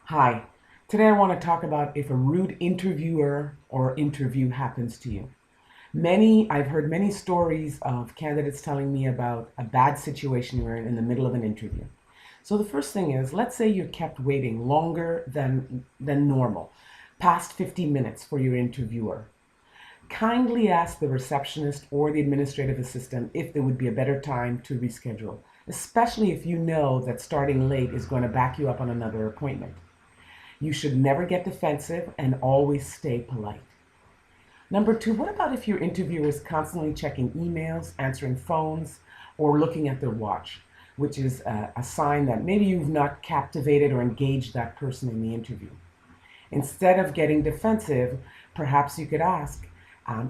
Hi, today I want to talk about if a rude interviewer or interview happens to you. I've heard many stories of candidates telling me about a bad situation you're in the middle of an interview. So the first thing is, let's say you're kept waiting longer than normal, past 50 minutes for your interviewer. Kindly ask the receptionist or the administrative assistant if there would be a better time to reschedule, especially if you know that starting late is going to back you up on another appointment. You should never get defensive and always stay polite. Number two, what about if your interviewer is constantly checking emails, answering phones, or looking at their watch, which is a sign that maybe you've not captivated or engaged that person in the interview? Instead of getting defensive, perhaps you could ask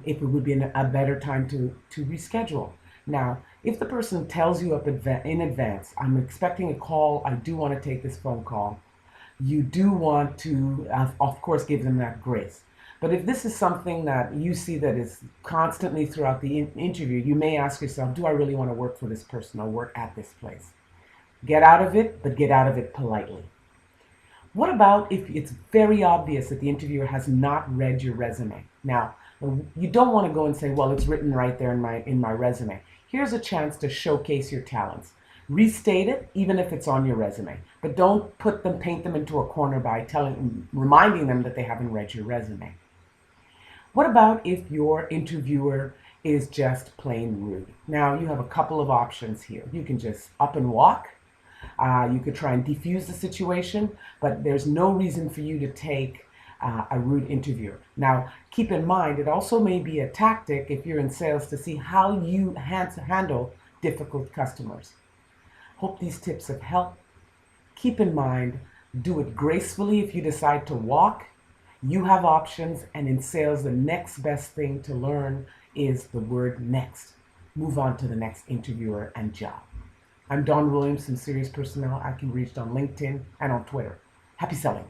if it would be a better time to reschedule. Now, if the person tells you up in advance, I'm expecting a call, I do want to take this phone call, you do want to, of course, give them that grace. But if this is something that you see that is constantly throughout the interview, you may ask yourself, do I really want to work for this person or work at this place? Get out of it, but get out of it politely. What about if it's very obvious that the interviewer has not read your resume? Now, you don't want to go and say, well, it's written right there in my resume. Here's a chance to showcase your talents. Restate it, even if it's on your resume, but don't paint them into a corner by reminding them that they haven't read your resume. What about if your interviewer is just plain rude? Now, you have a couple of options here. You can just up and walk. You could try and defuse the situation, but there's no reason for you to take a rude interviewer. Now, keep in mind, it also may be a tactic if you're in sales to see how you handle difficult customers. Hope these tips have helped. Keep in mind, do it gracefully if you decide to walk. You have options, and in sales, the next best thing to learn is the word next. Move on to the next interviewer and job. I'm Don Williams from Serious Personnel. I can be reached on LinkedIn and on Twitter. Happy selling.